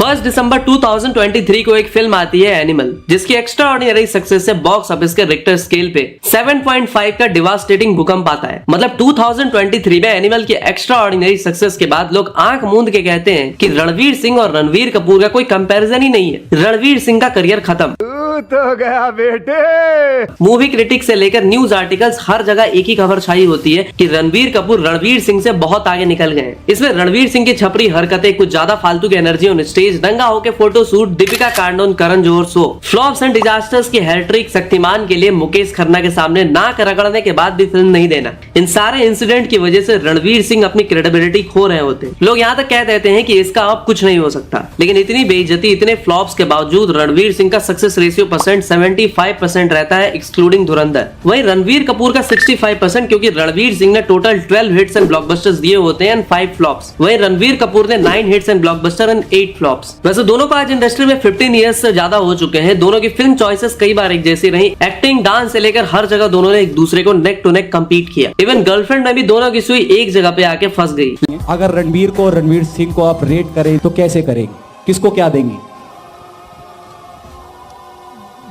1 दिसंबर 2023 को एक फिल्म आती है एनिमल, जिसकी एक्स्ट्राऑर्डिनरी सक्सेस से बॉक्स ऑफिस के रिक्टर स्केल पे 7.5 का डिवास्टेटिंग भूकंप आता है। मतलब 2023 में एनिमल की एक्स्ट्राऑर्डिनरी सक्सेस के बाद लोग आंख मूंद के कहते हैं कि रणवीर सिंह और रणवीर कपूर का कोई कंपैरिजन ही नहीं है। रणवीर सिंह का करियर खत्म तो गया बेटे। मूवी क्रिटिक से लेकर न्यूज आर्टिकल्स हर जगह एक ही खबर छाई होती है कि रणवीर कपूर रणवीर सिंह से बहुत आगे निकल गए। इसमें रणवीर सिंह की छपरी हरकतें, कुछ ज्यादा फालतू की एनर्जी ऑन स्टेज, दंगा होके फोटो शूट, दीपिका कांडोन, Karan Johar show, flops and disasters की हैट्रिक, शक्तिमान के लिए मुकेश खन्ना के सामने नाक रगड़ने के बाद भी फिल्म नहीं देना, इन सारे इंसिडेंट की वजह से रणवीर सिंह अपनी क्रेडिबिलिटी खो रहे होते। लोग यहाँ तक कह देते हैं कि इसका अब कुछ नहीं हो सकता, लेकिन इतनी बेइज्जती, इतने फ्लॉप्स के बावजूद रणवीर सिंह का सक्सेस रेशियो 75% रहता है, एक्सक्लूडिंग धुरंधर। वहीं रणवीर कपूर का 65%, क्योंकि रणवीर सिंह ने टोटल 12 हिट्स एंड ब्लॉकबस्टर्स दिए होते हैं एंड 5 फ्लॉप्स। वहीं रणवीर कपूर ने 9 hits and blockbuster and 8 flops. वैसे दोनों को आज इंडस्ट्री में 15 इयर्स से ज्यादा हो चुके हैं। दोनों की फिल्म चॉइसेस कई बार एक जैसी रही। एक्टिंग, डांस से लेकर हर जगह दोनों ने एक दूसरे को नेक टू नेक कम्पीट किया। इवन गर्लफ्रेंड में भी दोनों की सुई एक जगह पे आके फंस गई। अगर रणवीर को, रणवीर सिंह को आप रेट करें तो कैसे करेंगे, किसको क्या देंगे?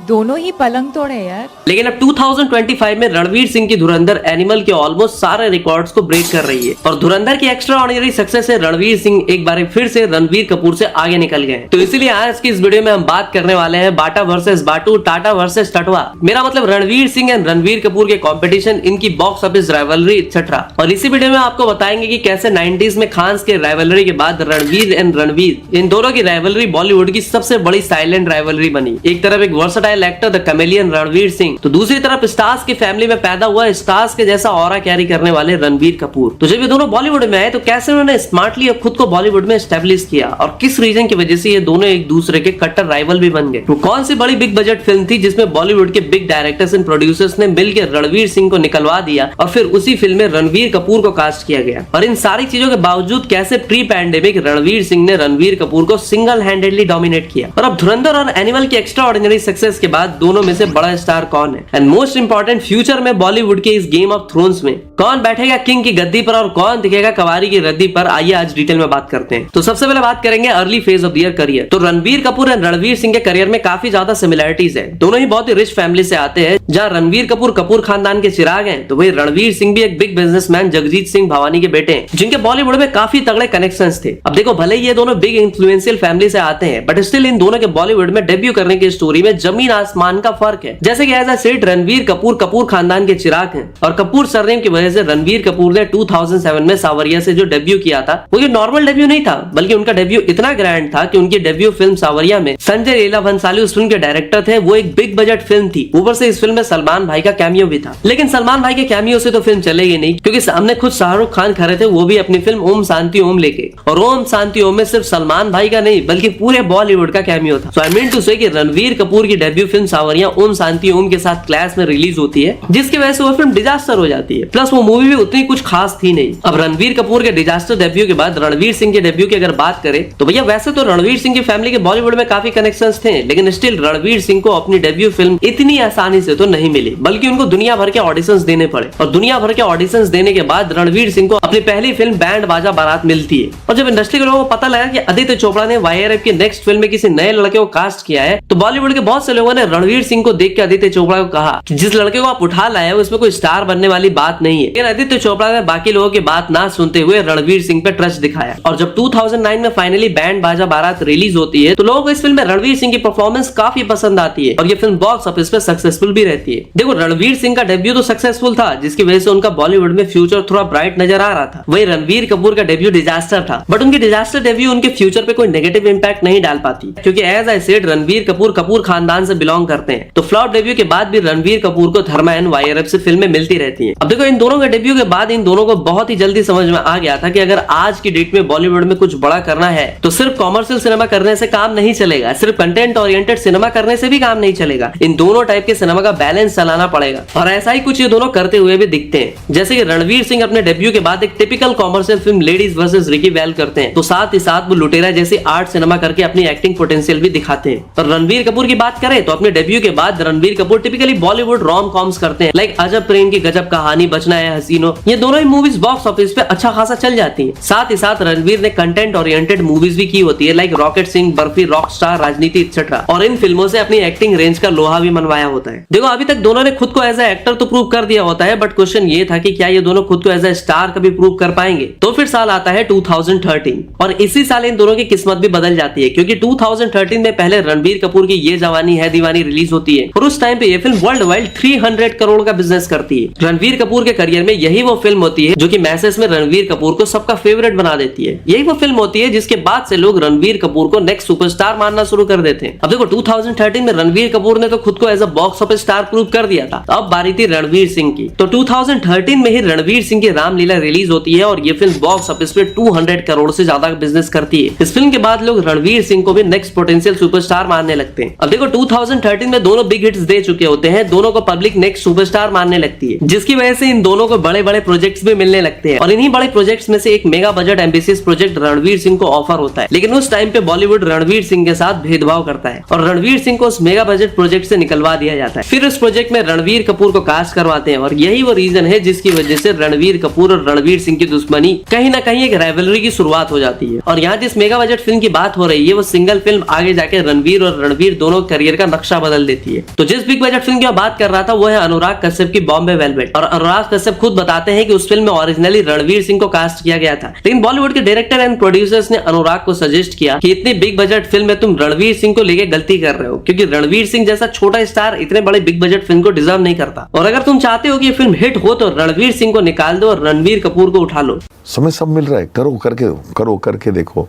दोनों ही पलंग तोड़े यार। लेकिन अब 2025 में रणवीर सिंह की धुरंधर एनिमल के ऑलमोस्ट सारे रिकॉर्ड्स को ब्रेक कर रही है और धुरंधर की एक्स्ट्राऑर्डिनरी सक्सेस से रणवीर सिंह एक बार फिर से रणवीर कपूर से आगे निकल गए। तो इसीलिए आज की इस वीडियो में हम बात करने वाले हैं बाटा वर्सेस बाटू, टाटा वर्सेस टटवा। मेरा मतलब रणवीर सिंह एंड रणवीर कपूर के कॉम्पिटिशन, इनकी बॉक्स ऑफिस राइवलरी एक्सेट्रा। और इसी वीडियो में आपको बताएंगे कि कैसे 90s में खान्स के राइवलरी के बाद रणवीर एंड रणवीर, इन दोनों की राइवलरी बॉलीवुड की सबसे बड़ी साइलेंट राइवलरी बनी। एक तरफ एक versatile actor the chameleon Ranveer Singh, तो दूसरी तरफ स्टार्स की फैमिली में पैदा हुआ स्टार्स के जैसा ऑरा कैरी करने वाले रणवीर कपूर। तो जब ये दोनों बॉलीवुड में आए तो कैसे उन्होंने स्मार्टली अब खुद को बॉलीवुड में एस्टेब्लिश किया और किस रीजन की वजह से ये दोनों एक दूसरे के कट्टर राइवल भी बन गए। तो कौन सी बड़ी बिग बजट फिल्म थी जिसमें बॉलीवुड के बिग डायरेक्टर्स एंड प्रोड्यूसर्स ने मिलकर रणवीर सिंह को निकलवा दिया और फिर उसी फिल्म में रणवीर कपूर को कास्ट किया गया। और इन सारी चीजों के बावजूद कैसे प्री पैंडेमिक रणवीर सिंह ने रणवीर कपूर को सिंगल हैंडेडली डोमिनेट किया। और अब धुरंधर और एनिमल की एक्स्ट्राऑर्डिनरी सक्सेस के बाद दोनों में से बड़ा स्टार कौन है, एंड मोस्ट इंपॉर्टेंट फ्यूचर में बॉलीवुड के इस गेम ऑफ थ्रोन्स में कौन बैठेगा किंग की गद्दी पर और कौन दिखेगा कवारी की रद्दी पर, आइए आज डिटेल में बात करते हैं। तो सबसे पहले बात करेंगे early phase of their career. तो रणवीर कपूर एंड रणवीर सिंह के करियर में काफी ज्यादा सिमिलरिटीज है। दोनों ही बहुत ही रिच फैमिली से आते हैं। जहाँ रणवीर कपूर कपूर खानदान के चिराग हैं, तो वही रणवीर सिंह भी एक बिग बिजनेसमैन जगजीत सिंह भवानी के बेटे हैं, जिनके बॉलीवुड में काफी तगड़े कनेक्शंस थे। अब देखो, भले ही ये दोनों बिग इन्फ्लुएंशियल फैमिली से आते हैं, बट स्टिल इन दोनों के बॉलीवुड में डेब्यू करने की स्टोरी में जमीन आसमान का फर्क है। जैसे कि as I said Ranbir Kapoor Kapoor खानदान के चिराग हैं और कपूर सरनेम की वजह से रणवीर कपूर ने 2007 में सावरिया से जो डेब्यू किया था, वो ये नॉर्मल डेब्यू नहीं था, बल्कि उनका डेब्यू इतना ग्रैंड था कि उनकी डेब्यू फिल्म सावरिया में संजय लीला भंसाली उस फिल्म के डायरेक्टर थे। वो एक बिग बजट फिल्म थी, ऊपर से इस फिल्म में सलमान भाई का कैमियो भी था। लेकिन सलमान भाई के कैमियो से तो फिल्म चलेगी नहीं, क्योंकि सामने खुद शाहरुख खान खड़े थे, वो भी अपनी फिल्म ओम शांति ओम लेके। और ओम शांति ओम में सिर्फ सलमान भाई का नहीं बल्कि पूरे बॉलीवुड का कैमियो था। सो आई मीन टू से कि रणवीर कपूर की डेब्यू फिल्म सावरिया ओम शांति ओम के साथ क्लैश में रिलीज होती है, जिसकी वजह से वो फिल्म डिजास्टर हो जाती है। प्लस वो मूवी भी उतनी कुछ खास थी नहीं। अब रणवीर कपूर के डिजास्टर डेब्यू के बाद रणवीर सिंह के डेब्यू की अगर बात करें तो भैया वैसे तो रणवीर सिंह की फैमिली के बॉलीवुड में काफी कनेक्शंस थे, लेकिन स्टिल रणवीर सिंह को अपनी डेब्यू फिल्म इतनी आसानी से तो नहीं मिली, बल्कि उनको दुनिया भर के ऑडिशंस देने पड़े। और दुनिया भर के ऑडिशंस देने के बाद रणवीर सिंह को अपनी पहली फिल्म बैंड बाजा बारात मिलती है। और जब इंडस्ट्री के लोगों को पता लगा कि आदित्य चोपड़ा ने YRF की नेक्स्ट फिल्म में किसी नए लड़के को कास्ट किया है, तो बॉलीवुड के बहुत से लोगों ने रणवीर सिंह को देख के आदित्य चोपड़ा को कहा कि जिस लड़के को आप उठा लाए उसमें कोई स्टार बनने वाली बात नहीं है। लेकिन आदित्य चोपड़ा ने बाकी लोगों की बात ना सुनते हुए रणवीर सिंह पे ट्रस्ट दिखाया। और जब 2009 में फाइनली बैंड बाजा बारात रिलीज होती है, तो लोगों को इस फिल्म में रणवीर सिंह की परफॉर्मेंस काफी पसंद आती है और ये फिल्म बॉक्स ऑफिस पे सक्सेसफुल भी रहती है। देखो, रणवीर सिंह का डेब्यू तो सक्सेसफुल था, जिसकी वजह से उनका बॉलीवुड में फ्यूचर थोड़ा ब्राइट नजर आ रहा था। वही रणवीर कपूर का डेब्यू डिजास्टर था, बट उनकी डिजास्टर डेब्यू उनके फ्यूचर पे कोई नेगेटिव इंपैक्ट नहीं डाल पाती, क्योंकि as I said Ranbir Kapoor Kapoor खानदान से बिलोंग करते हैं। तो फ्लॉप डेब्यू के बाद भी रणवीर कपूर को धर्मा एंड YRF से फिल्में मिलती रहती हैं। अब देखो, इन दोनों के डेब्यू के बाद इन दोनों को बहुत ही जल्दी समझ में आ गया था कि अगर आज की डेट में बॉलीवुड में कुछ बड़ा करना है तो सिर्फ कॉमर्शियल सिनेमा करने से काम नहीं चलेगा, सिर्फ कंटेंट ओरिएंटेड सिनेमा करने से भी काम नहीं चलेगा। इन दोनों टाइप के सिनेमा का बैलेंस चलाना पड़ेगा और ऐसा ही कुछ ये दोनों करते हुए भी दिखते हैं। जैसे कि रणवीर सिंह अपने डेब्यू के बाद एक typical commercial film ladies versus Ricky well करते हैं, तो साथ ही साथ वो लुटेरा जैसी आर्ट सिनेमा करके अपनी एक्टिंग पोटेंशियल भी दिखाते हैं। और रणवीर कपूर की बात करें तो अपने डेब्यू के बाद Ranbir Kapoor typically Bollywood rom coms करते हैं, लाइक अजब प्रेम की गजब कहानी, बचना है हसीनो। ये दोनों ही मूवीज बॉक्स ऑफिस पे अच्छा खासा चल जाती हैं। साथ ही साथ रणबीर ने कंटेंट ओरिएंटेड मूवीज भी की होती है, like rocket Singh, barfi, Rockstar, राजनीति एक्सेट्रा, और इन फिल्मों से अपनी एक्टिंग रेंज का लोहा भी मनवाया होता है। देखो अभी तक दोनों ने खुद को एज ए एक्टर तो प्रूव कर दिया होता है, बट क्वेश्चन ये था कि क्या ये दोनों खुद को एज ए स्टार कभी प्रूव कर पाएंगे। तो फिर साल आता है 2013 और इसी साल इन दोनों की किस्मत भी बदल जाती है, क्योंकि 2013 में पहले रणबीर कपूर की ये जवानी है दीवानी रिलीज होती है और उस टाइम पे ये फिल्म वर्ल्ड वाइड 300 करोड़ का बिजनेस करती है। रणबीर कपूर के करियर में यही वो फिल्म होती है जो कि मैसेज में रणबीर कपूर को सबका फेवरेट बना देती है। यही वो फिल्म होती है जिसके बाद से लोग रणबीर कपूर को नेक्स्ट सुपरस्टार मानना शुरू कर देते हैं। अब देखो 2013 में रणबीर कपूर ने तो खुद को as a box office star prove कर दिया था, अब बारी थी रणबीर सिंह की। तो 2013 में ही रणबीर सिंह की रामलीला रिलीज होती है और ये फिल्म बॉक्स ऑफिस पे 200 करोड़ से ज्यादा बिजनेस करती है। इस फिल्म के बाद लोग रणबीर सिंह को भी नेक्स्ट पोटेंशियल सुपरस्टार मानने लगते हैं। अब देखो 2013 में दोनों बिग हिट्स दे चुके होते हैं, दोनों को पब्लिक नेक्स्ट सुपरस्टार मानने लगती है, जिसकी वजह से इन दोनों को बड़े बड़े प्रोजेक्ट्स भी मिलने लगते हैं। और इन्हीं बड़े प्रोजेक्ट्स में से एक mega budget ambitious project Ranbir Singh को ऑफर होता है, लेकिन उस टाइम पे बॉलीवुड रणबीर सिंह के साथ भेदभाव करता है और रणबीर सिंह को उस मेगा बजट प्रोजेक्ट से निकलवा दिया जाता है। फिर उस प्रोजेक्ट में रणबीर कपूर को कास्ट करवाते हैं और यही वो रीजन है जिसकी वजह से रणबीर कपूर और रणबीर सिंह की दुश्मनी कहीं ना कहीं एक राइवलरी की शुरुआत हो जाती है। और यहाँ जिस मेगा बजट फिल्म की बात हो रही है वो सिंगल फिल्म आगे जाके रणबीर और रणबीर दोनों करियर का नक्शा बदल देती है। तो जिस बिग बजट फिल्म की बात कर रहा था वो है अनुराग कश्यप की बॉम्बे वेलवेट। और अनुराग कश्यप खुद बताते हैं कि उस फिल्म में ओरिजिनली रणबीर सिंह को कास्ट किया गया था, लेकिन बॉलीवुड के डायरेक्टर एंड प्रोड्यूसर्स ने अनुराग को सजेस्ट किया कि इतनी बिग बजट फिल्म में तुम रणबीर सिंह को लेके गलती कर रहे हो, क्योंकि रणबीर सिंह जैसा छोटा स्टार इतने बड़े बिग बजट फिल्म को डिजर्व नहीं करता। और अगर तुम चाहते हो कि ये फिल्म हिट हो तो रणबीर सिंह को निकाल दो और रणबीर कपूर को उठा लो। समय सब मिल रहा है, करो करके देखो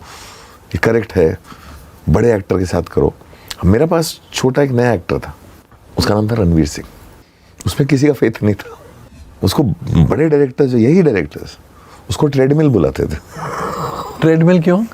ये करेक्ट है, बड़े एक्टर के साथ करो। मेरे पास छोटा एक नया एक्टर था, उसका नाम था रणवीर सिंह, उसमें किसी का फेथ नहीं था। उसको बड़े डायरेक्टर जो यही डायरेक्टर्स उसको ट्रेडमिल बुलाते थे। ट्रेडमिल क्यों?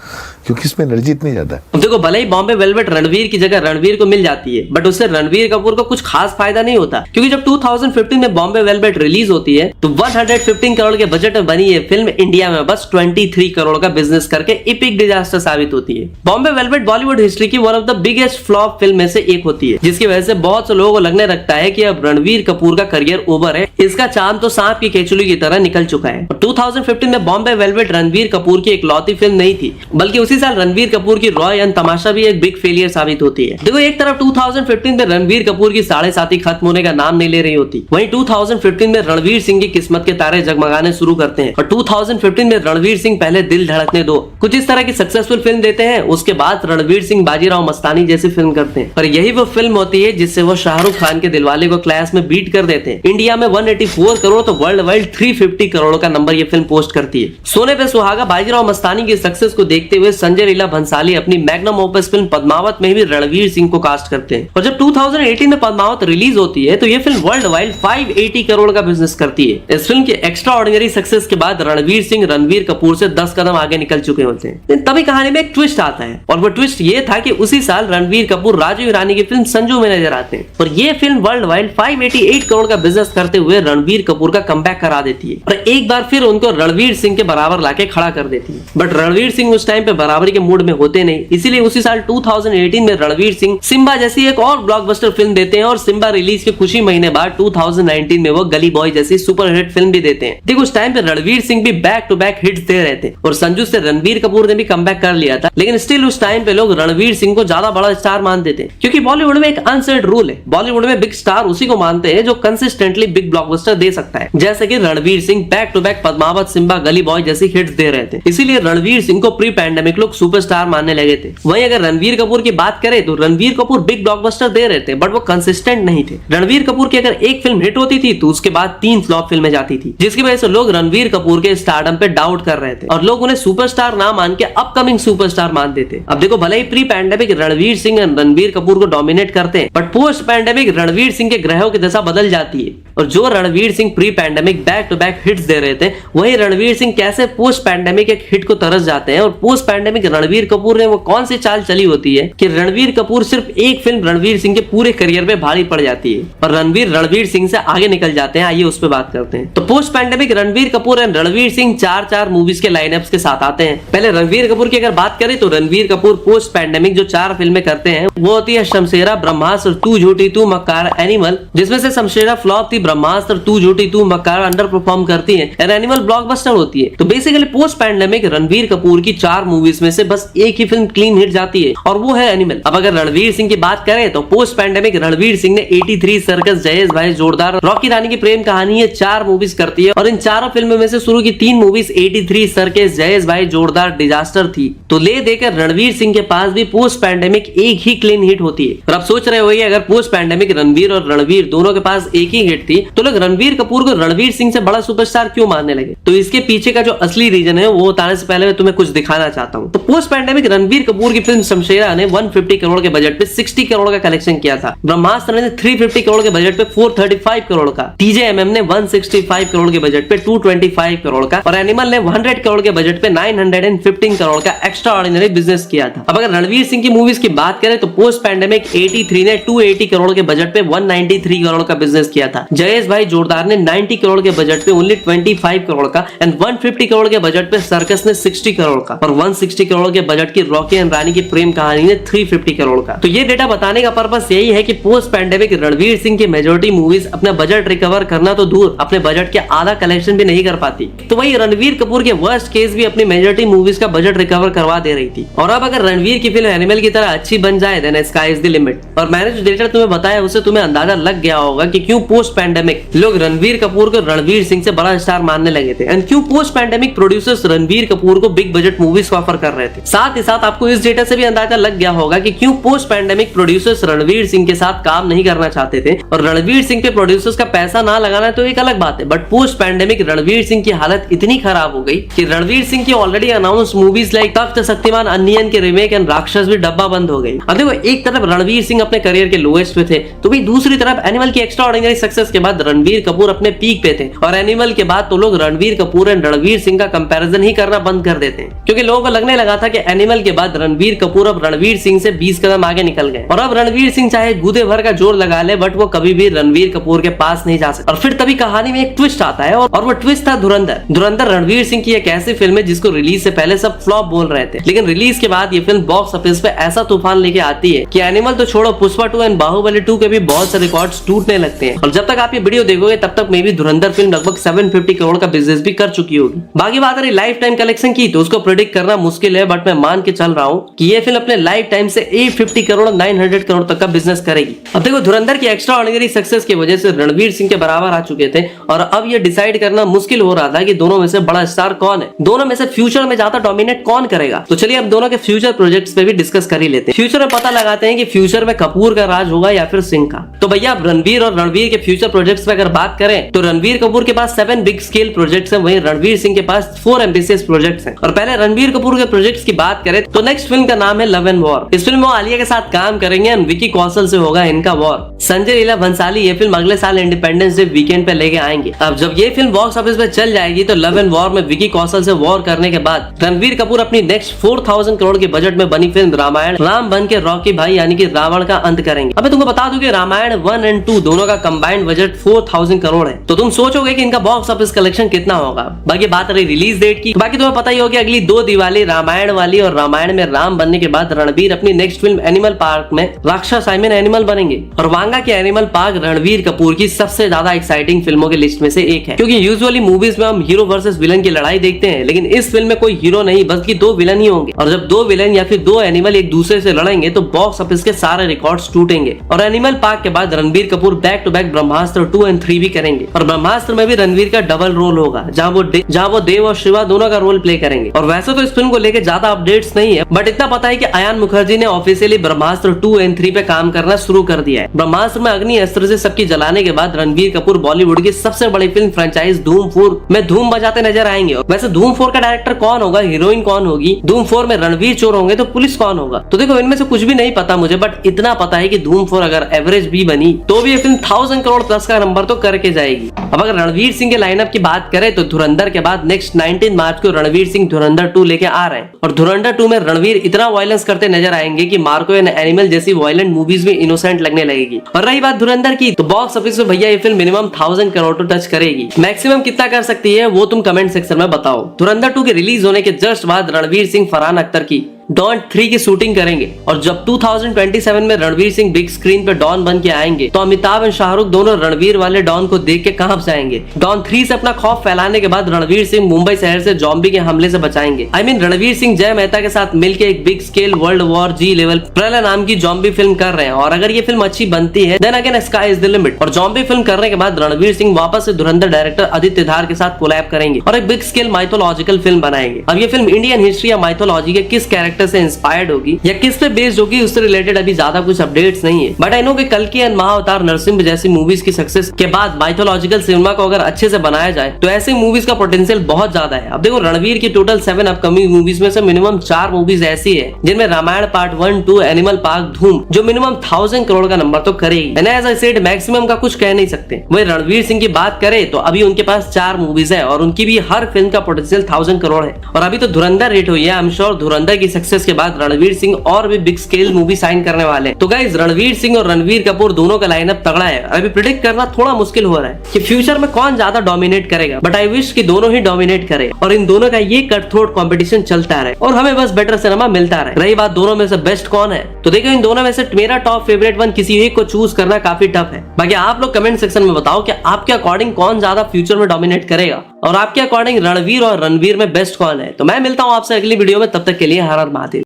क्योंकि इसमें एनर्जी इतनी ज्यादा है। देखो भले ही बॉम्बे वेलवेट रणबीर की जगह रणबीर को मिल जाती है, बट उससे रणबीर कपूर को कुछ खास फायदा नहीं होता, क्योंकि जब 2015 में बॉम्बे वेलवेट रिलीज होती है तो 115 करोड़ के बजट में बनी ये फिल्म इंडिया में बस 23 करोड़ का बिजनेस करके इपिक डिजास्टर साबित होती है। बॉम्बे वेलवेट बॉलीवुड हिस्ट्री की one of the biggest flop film में से एक होती है, जिसकी वजह से बहुत से लोगों को लगने लगता है कि अब रणबीर कपूर का करियर ओवर है, इसका चांद तो सांप की केचुली की तरह निकल चुका है। 2015 में बॉम्बे वेलवेट रणबीर कपूर की इकलौती फिल्म नहीं थी, बल्कि उसी साल रणबीर कपूर की रॉय एंड तमाशा भी एक बिग फेलियर साबित होती है। देखो एक तरफ 2015 में रणबीर कपूर की साढ़े साथी खत्म होने का नाम नहीं ले रही होती, वहीं 2015 में रणबीर सिंह की किस्मत के तारे जगमगाने शुरू करते हैं। और 2015 में रणबीर सिंह पहले दिल धड़कने दो कुछ इस तरह की सक्सेसफुल फिल्म देते हैं, उसके बाद रणबीर सिंह बाजीराव मस्तानी जैसी फिल्म करते हैं। पर यही वो फिल्म होती है जिससे वो शाहरुख खान के दिलवाले को क्लास में बीट कर देते हैं। इंडिया में 184 करोड़ तो वर्ल्ड वाइड 350 करोड़ का नंबर ये फिल्म पोस्ट करती है। सोने पे सुहागा बाजीराव मस्तानी की सक्सेस को देखते हुए संजय लीला भंसाली अपनी मैग्नम ओपस फिल्म पद्मावत में भी रणबीर सिंह को कास्ट करते हैं। और जब 2018 में पद्मावत रिलीज होती है तो ये फिल्म वर्ल्ड वाइड 580 करोड़ का बिजनेस करती है। इस फिल्म के एक्स्ट्रा ऑर्डिनरी सक्सेस के बाद रणबीर सिंह रणबीर कपूर से 10 कदम आगे निकल चुके होते हैं। तभी कहानी में एक ट्विस्ट आता है, और वो ट्विस्ट ये था कि उसी साल रणबीर कपूर राजू ईरानी की फिल्म संजू में नजर आते हैं और ये फिल्म वर्ल्ड वाइड 588 करोड़ का बिजनेस करते हुए रणबीर कपूर का कमबैक करा देती है और एक बार फिर उनको रणबीर सिंह के बराबर लाके खड़ा कर देती है। बट रणबीर सिंह उस टाइम पे बराबरी के मूड में होते नहीं, इसीलिए उसी साल 2018 में रणबीर सिंह सिम्बा जैसी एक और ब्लॉकबस्टर फिल्म देते हैं और सिम्बा रिलीज के कुछ ही महीने बाद 2019 में वो गली बॉय जैसी सुपर हिट फिल्म भी देते हैं। देखो उस टाइम पे रणबीर सिंह भी बैक टू बैक हिट्स दे रहे थे और संजू से रणबीर कपूर ने भी कमबैक कर लिया था, लेकिन स्टिल उस टाइम पे लोग रणबीर सिंह को ज्यादा बड़ा स्टार मानते थे, क्योंकि बॉलीवुड में एक अनसेड रूल है, बॉलीवुड में बिग स्टार उसी को मानते हैं जो कंसिस्टेंटली बिग ब्लॉकबस्टर दे सकता है, जैसे कि Ranveer Singh back to back Padmaavat, Simmba, Gully boy जैसी हिट्स दे रहे थे। इसीलिए रणबीर सिंह को प्री पैंडेमिक लोग सुपरस्टार मानने लगे थे। वहीं अगर रणबीर कपूर की बात करें तो रणबीर कपूर बिग ब्लॉकबस्टर दे रहे थे, बट वो कंसिस्टेंट नहीं थे। रणबीर कपूर की अगर एक फिल्म हिट होती थी तो उसके बाद 3 फ्लॉप फिल्में जाती थी, जिसकी वजह से लोग रणबीर कपूर के स्टारडम पे डाउट कर रहे थे और लोग उन्हें सुपरस्टार ना मान के अपकमिंग सुपरस्टार मानते थे। अब देखो भले ही प्री पैंडेमिक रणबीर सिंह रणबीर कपूर को डोमिनेट करते हैं, but post pandemic Ranveer Singh के ग्रहों की दशा बदल जाती है और जो Ranveer Singh pre pandemic back to back hits दे रहे थे, वही रणबीर सिंह कैसे पोस्ट पैंडेमिक एक हिट को तरस जाते हैं और post pandemic pandemic Ranveer Kapoor ने वो कौन सी चाल चली होती है कि रणवीर कपूर सिर्फ एक फिल्म रणवीर सिंह के पूरे करियर पे भारी पड़ जाती है और रणवीर सिंह से आगे निकल जाते हैं। आइए उस पर बात करते हैं। तो post pandemic Ranveer Kapoor and Ranveer Singh चार मूवीज के लाइनअप्स के साथ आते हैं। पहले रणवीर कपूर की अगर बात करें तो रणवीर कपूर पोस्ट पैंडेमिक जो 4 फिल्में करते हैं वो होती है शमशेरा, ब्रह्मास्त्र, तू झूठी तू, मक्कार, एनिमल, जिसमें से शमशेरा फ्लॉप थी, ब्रह्मास्त्र, तू झूठी तू, मक्कार अंडर परफॉर्म करती है और एनिमल ब्लॉकबस्टर होती है। तो basically post pandemic Ranveer Kapoor की 4 मूवीज में से बस एक ही फिल्म क्लीन हिट जाती है और वो है एनिमल। अब अगर रणवीर सिंह की बात करें तो पोस्ट पैंडेमिक रणवीर सिंह ने 83 सर्कस, जयेश भाई जोरदार, रॉकी रानी की प्रेम कहानी, ये 4 मूवीज करती है और इन चारों फिल्मों में से शुरू की 3 मूवीज 83 सर्कस, जयेश भाई जोरदार, डिजास्टर थी। तो ले देकर रणवीर सिंह के पास भी पोस्ट पैंडेमिक एक ही क्लीन हिट होती है। और आप सोच रहे होंगे अगर पोस्ट पैंडेमिक रणवीर और रणवीर दोनों के पास एक ही हिट थी तो लोग रणवीर कपूर को रणवीर सिंह से बड़ा सुपरस्टार क्यों मानने लगे। तो इसके पीछे का जो असली रीजन है वो बताने से पहले मैं तुम्हें कुछ दिखाना चाहता हूँ। तो पोस्ट पैंडेमिक रणवीर कपूर की फिल्म शमशेरा ने 150 करोड़ के बजट पे 60 करोड़ का कलेक्शन किया था। ब्रह्मास्त्र ने 350 करोड़ के बजट पे 435 करोड़ का, TJMM ने 165 करोड़ के बजट पे 225 करोड़ का और एनिमल ने 100 करोड़ के बजट पे 915 करोड़ का एक्स्ट्रा ऑर्डिनरी बिजनेस किया था। अब अगर रणवीर सिंह की मूवीज की बात करें तो पोस्ट पैंडेमिक 83 ने 280 करोड़ के बजट पे 193 करोड़ का बिजनेस किया था। जयेश भाई जोरदार ने 90 करोड़ के बजट पे ओनली 25 करोड़ का एंड 150 करोड़ के बजट पे सर्कस ने 60 करोड़ का और 160 करोड़ के बजट की रॉकी एंड रानी की प्रेम कहानी ने 350 करोड़ का। तो ये डेटा बताने का पर्पस यही है कि पोस्ट पैंडेमिक रणवीर सिंह की मेजॉरिटी मूवीज अपना बजट रिकवर करना तो दूर, अपने बजट के आधा कलेक्शन भी नहीं कर पाती। तो वही रणवीर कपूर के वर्स्ट केस भी अपनी मेजॉरिटी मूवीज का बजट रिकवर करवा दे रही थी। और अब अगर रणवीर की फिल्म एनिमल की तरह अच्छी बन जाए then sky is the limit. और मैंने जो डेटा तुम्हें बताया उससे तुम्हें अंदाजा लग गया होगा कि क्यों पोस्ट पैंडेमिक लोग रणवीर कपूर को रणवीर सिंह से बड़ा स्टार मानने लगे थे एंड क्यों post pandemic producers Ranveer Kapoor को बिग बजट मूवीज ऑफर कर रहे थे। साथ ही साथ आपको इस डेटा से भी अंदाजा लग गया होगा कि क्यों post pandemic producers Ranveer Singh के साथ काम नहीं करना चाहते थे। और रणवीर सिंह पे प्रोड्यूसर्स का पैसा ना लगाना तो एक अलग बात है, but post pandemic Ranveer Singh की हालत इतनी खराब हो गई कि रणवीर सिंह की ऑलरेडी अनाउंस मूवीज लाइक तख्त, शक्तिमान, अन्नियन के रीमेक एंड राक्षस भी डब्बा बंद हो गई। अब देखो एक तरफ रणवीर सिंह अपने करियर के लोएस्ट पे थे तो भी दूसरी तरफ एनिमल की एक्स्ट्रा ऑर्डिनरी सक्सेस के बाद रणवीर कपूर अपने पीक पे थे और एनिमल के बाद तो लोग रणवीर कपूर एंड रणवीर सिंह का कंपैरिजन ही करना बंद कर देते हैं क्योंकि लोगों को लगने लगा था कि एनिमल के बाद रणवीर कपूर अब रणवीर सिंह से 20 कदम आगे निकल गए और अब रणवीर सिंह चाहे गूदे भर का जोर लगा ले बट वो कभी भी रणवीर कपूर के पास नहीं जा सकता। और फिर तभी कहानी में एक ट्विस्ट आता है और वो ट्विस्ट था धुरंधर। धुरंधर रणवीर सिंह की एक ऐसी फिल्म है जिसको रिलीज से पहले सब फ्लॉप बोल रहे थे, लेकिन रिलीज के बाद ये फिल्म बॉक्स ऑफिस पे ऐसा तूफान लेके आती है कि एनिमल तो छोड़ो, पुष्पा 2 एंड बाहुबली 2 के भी बहुत से रिकॉर्ड्स टूटने लगते हैं। और जब तक आप ये वीडियो देखोगे तब तक मे भी धुरंधर फिल्म लगभग 750 करोड़ का बिजनेस भी कर चुकी होगी। बाकी बात रही लाइफ टाइम कलेक्शन की तो उसको प्रेडिक्ट करना मुश्किल है, बट मैं मान के चल रहा हूँ कि ये फिल्म अपने लाइफ टाइम से 850 करोड़ 900 करोड़ तक का बिजनेस करेगी। अब देखो धुरंधर की एक्स्ट्रा ऑर्डिनरी सक्सेस की वजह से रणवीर सिंह के बराबर आ चुके थे और अब ये डिसाइड करना मुश्किल हो रहा था कि दोनों में से बड़ा स्टार कौन है, दोनों में से फ्यूचर में ज्यादा डोमिनेट कौन करेगा। तो चलिए अब दोनों के फ्यूचर प्रोजेक्ट्स पे भी डिस्कस कर ही लेते हैं। फ्यूचर में पता लगाते हैं कि फ्यूचर में कपूर का राज होगा या फिर सिंह का। तो भैया अब रणवीर और रणवीर के फ्यूचर प्रोजेक्ट्स पे अगर बात करें तो रणवीर कपूर के पास 7 बिग स्केल प्रोजेक्ट्स हैं, वहीं रणवीर सिंह के पास 4 एम्बिशियस प्रोजेक्ट्स हैं। और पहले रणवीर कपूर के प्रोजेक्ट्स की बात करें तो नेक्स्ट फिल्म का नाम है लव एंड वॉर। इस फिल्म में आलिया के साथ काम करेंगे और विकी कौशल से होगा इनका वॉर। संजय लीला भंसाली ये फिल्म अगले साल इंडिपेंडेंस डे वीकेंड पे लेके आएंगे। अब जब ये फिल्म बॉक्स ऑफिस पे चल जाएगी तो लव एंड वॉर में विकी कौशल से वॉर करने के बाद रणवीर कपूर अपनी नेक्स्ट 4000 करोड़ के बजट में बनी फिल्म रामायण राम बन के रॉकी भाई यानी कि रावण का अंत करेंगे। अब मैं तुमको बता दूं कि रामायण 1 और 2 दोनों का कंबाइंड बजट 4000 करोड़ है, तो तुम सोचोगे कि इनका बॉक्स ऑफिस कलेक्शन कितना होगा। बाकी बात रही रिलीज डेट की, बाकी तुम्हें पता ही होगा अगली 2 दिवाली रामायण वाली और रामायण में राम बनने के बाद रणवीर अपनी नेक्स्ट फिल्म एनिमल पार्क में राक्षस साइमन एनिमल बनेंगे। और वांगा की एनिमल पार्क रणवीर कपूर की सबसे ज्यादा एक्साइटिंग फिल्मों की लिस्ट में से एक है, क्योंकि यूजुअली मूवीज में हम हीरो वर्सेस विलन की लड़ाई देखते हैं, लेकिन इस फिल्म में कोई हीरो नहीं बल्कि 2 विलन ही होंगे। और जब 2 विलन या फिर 2 एनिमल एक दूसरे से लड़ेंगे तो बॉक्स ऑफिस के सारे रिकॉर्ड्स टूटेंगे। और एनिमल पार्क के बाद Ranbir Kapoor back to back Brahmastra 2 और 3 भी करेंगे और ब्रह्मास्त्र में भी रणवीर का डबल रोल होगा जहां वो देव और शिवा दोनों का रोल प्ले करेंगे। और वैसे तो इस फिल्म को लेकर ज्यादा अपडेट्स नहीं है, बट इतना पता है कि अयान मुखर्जी ने ऑफिशियली ब्रह्मास्त्र 2 और 3 पे काम करना शुरू कर दिया है। ब्रह्मास्त्र में अग्नि अस्त्र से सबकी जलाने के बाद रणवीर कपूर बॉलीवुड की सबसे बड़ी फिल्म फ्रेंचाइज धूम 4 में धूम बजाते नजर आएंगे। वैसे धूम 4 का डायरेक्टर कौन होगा, हीरोइन कौन होगी, धूम 4 में रणवीर चोर होंगे तो पुलिस कौन होगा, तो देखो इनमें से कुछ भी नहीं पता मुझे, बट इतना पता है कि धूम 4 अगर एवरेज भी बनी तो भी ये फिल्म 1000 करोड़ प्लस का नंबर तो करके जाएगी। अब अगर रणवीर सिंह के लाइनअप की बात करें तो धुरंधर के बाद नेक्स्ट 19 मार्च को रणवीर सिंह धुरंधर 2 लेके आ रहे हैं। रहे हैं। और धुरंधर 2 में रणवीर इतना वायलेंस करते नजर आएंगे कि मार्को एंड एनिमल जैसी वायलेंट मूवीज भी इनोसेंट लगने लगेगी। और रही बात धुरंधर की, तो बॉक्स ऑफिस में भैया ये फिल्म मिनिमम 1000 करोड़ तो टच करेगी। मैक्सिमम कितना कर सकती है वो तुम कमेंट सेक्शन में बताओ। धुरंधर 2 के रिलीज होने के जस्ट बाद रणवीर सिंह फरहान अख्तर की डॉन 3 की शूटिंग करेंगे। और जब 2027 में रणवीर सिंह बिग स्क्रीन पे डॉन बन के आएंगे तो अमिताभ और शाहरुख दोनों रणवीर वाले डॉन को देख के कहां जाएंगे। डॉन 3 से अपना खौफ फैलाने के बाद रणवीर सिंह मुंबई शहर से जॉम्बी के हमले से बचाएंगे। रणवीर सिंह जय मेहता के साथ मिलकर एक बिग स्केल वर्ल्ड वॉर जी लेवल प्रलय नाम की जॉम्बी फिल्म कर रहे हैं। और अगर ये फिल्म अच्छी बनती है then again sky is the limit. और जॉम्बी फिल्म करने के बाद रणवीर सिंह वापस से धुरंधर डायरेक्टर आदित्य धार के साथ कोलैब करेंगे और एक बिग स्केल माइथोलॉजिकल फिल्म बनाएंगे। अब ये फिल्म इंडियन हिस्ट्री या माइथोलॉजी के किस कैरेक्टर से इंस्पायर्ड होगी या किस पे बेस्ड होगी उससे रिलेटेड अभी ज्यादा कुछ अपडेट्स नहीं है। बट आई नो कि कल्कि एंड महाअवतार नरसिम्हा जैसी मूवीज की सक्सेस के बाद माइथोलॉजिकल सिनेमा को अगर अच्छे से बनाया जाए तो ऐसी मूवीज का पोटेंशियल बहुत ज्यादा है। अब देखो रणवीर की टोटल 7 अपकमिंग मूवीज में से मिनिमम 4 मूवीज ऐसी है जिनमें रामायण पार्ट 1, 2, एनिमल पार्क, धूम जो मिनिमम 1000 करोड़ का नंबर तो करेगी। And as I said maximum का कुछ कह नहीं सकते। वही रणवीर सिंह की बात करें तो अभी उनके पास 4 मूवीज है और उनकी भी हर फिल्म का पोटेंशियल 1000 करोड़ है। और अभी तो धुरंधर हिट हुई है। आई एम श्योर धुरंधर की सक्सेस के बाद रणवीर सिंह और भी बिग स्केल मूवी साइन करने वाले हैं। तो गाइस रणवीर सिंह और रणवीर कपूर दोनों का लाइनअप तगड़ा है। अभी प्रिडिक्ट करना थोड़ा मुश्किल हो रहा है कि फ्यूचर में कौन ज्यादा डोमिनेट करेगा, बट आई विश कि दोनों ही डोमिनेट करे और इन दोनों का ये कट थ्रोट कंपटीशन चलता रहे और हमें बस बेटर सिनेमा मिलता रहे। रही बात दोनों में से बेस्ट कौन है, तो देखो इन दोनों में से मेरा टॉप फेवरेट वन किसी एक को चूज करना काफी टफ है। बाकी आप लोग कमेंट सेक्शन में बताओ कि आपके अकॉर्डिंग कौन ज्यादा फ्यूचर में डोमिनेट करेगा और आपके अकॉर्डिंग रणवीर और रणवीर में बेस्ट कौन है। तो मैं मिलता हूँ आपसे अगली वीडियो में, तब तक के लिए हर हर महादेव।